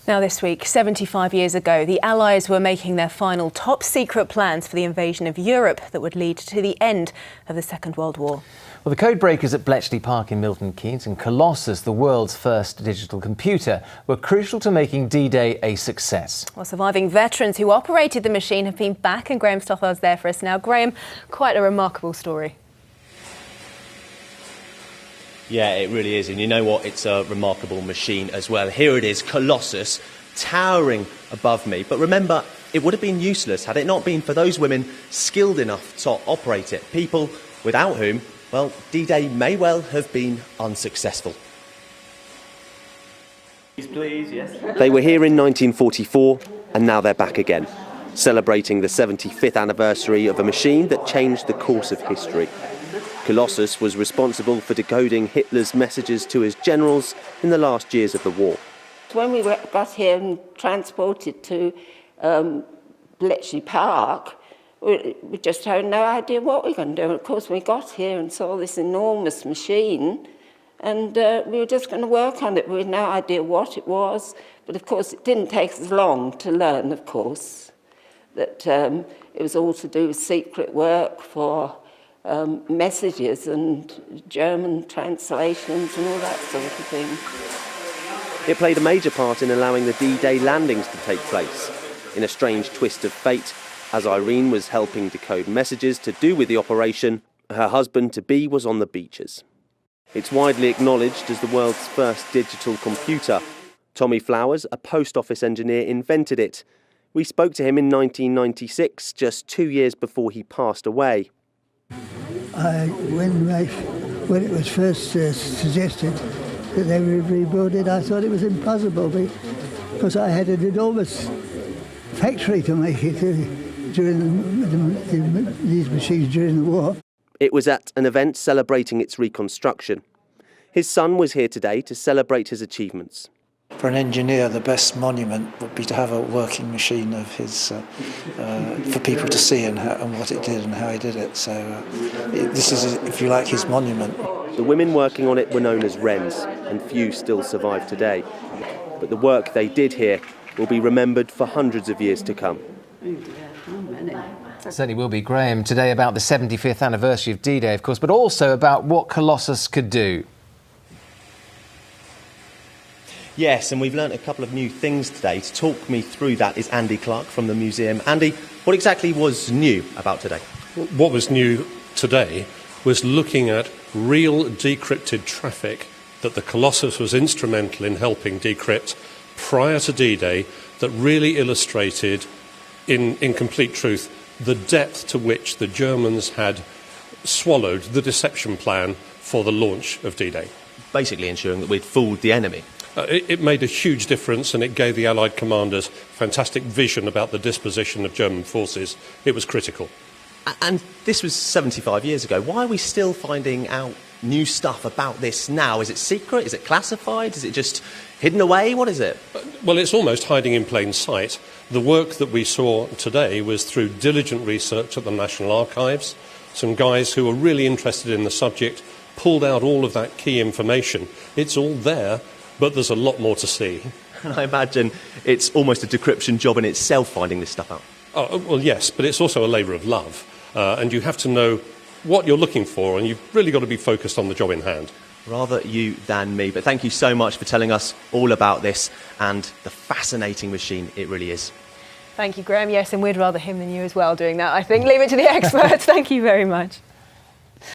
Now this week, 75 years ago, the Allies were making their final top-secret plans for the invasion of Europe that would lead to the end of the Second World War. Well, the code breakers at Bletchley Park in Milton Keynes and Colossus, the world's first digital computer, were crucial to making D-Day a success. Well, surviving veterans who operated the machine have been back, and Graham Stothard's there for us now. Graham, quite a remarkable story. Yeah, it really is. And you know what? It's a remarkable machine as well. Here it is, Colossus, towering above me. But remember, it would have been useless had it not been for those women skilled enough to operate it. People without whom, well, D-Day may well have been unsuccessful. Please, yes. They were here in 1944, and now they're back again, celebrating the 75th anniversary of a machine that changed the course of history. Colossus was responsible for decoding Hitler's messages to his generals in the last years of the war. When we got here and transported to Bletchley Park, we just had no idea what we were going to do. And of course, we got here and saw this enormous machine, and we were just going to work on it. We had no idea what it was, but of course, it didn't take us long to learn, of course, that it was all to do with secret work for messages and German translations and all that sort of thing. It played a major part in allowing the D-Day landings to take place. In a strange twist of fate, as Irene was helping decode messages to do with the operation, her husband-to-be was on the beaches. It's widely acknowledged as the world's first digital computer. Tommy Flowers, a post office engineer, invented it. We spoke to him in 1996, just 2 years before he passed away. When it was first suggested that they would rebuild it, I thought it was impossible because I had an enormous factory to make it during these machines during the war. It was at an event celebrating its reconstruction. His son was here today to celebrate his achievements. For an engineer, the best monument would be to have a working machine of his, for people to see and what it did and how he did it. So this is, if you like, his monument. The women working on it were known as Wrens, and few still survive today. But the work they did here will be remembered for hundreds of years to come. Certainly will be, Graham. Today about the 75th anniversary of D-Day, of course, but also about what Colossus could do. Yes, and we've learnt a couple of new things today. To talk me through that is Andy Clark from the museum. Andy, what exactly was new about today? What was new today was looking at real decrypted traffic that the Colossus was instrumental in helping decrypt prior to D-Day, that really illustrated, in complete truth, the depth to which the Germans had swallowed the deception plan for the launch of D-Day. Basically ensuring that we'd fooled the enemy. It made a huge difference, and it gave the Allied commanders fantastic vision about the disposition of German forces. It was critical. And this was 75 years ago. Why are we still finding out new stuff about this now? Is it secret? Is it classified? Is it just hidden away? What is it? Well, it's almost hiding in plain sight. The work that we saw today was through diligent research at the National Archives. Some guys who were really interested in the subject pulled out all of that key information. It's all there, but there's a lot more to see. And I imagine it's almost a decryption job in itself, finding this stuff out. Oh, well, yes, but it's also a labour of love. And you have to know what you're looking for, and you've really got to be focused on the job in hand. Rather you than me, but thank you so much for telling us all about this and the fascinating machine it really is. Thank you, Graham. Yes, and we'd rather him than you as well doing that, I think. Leave it to the experts. Thank you very much.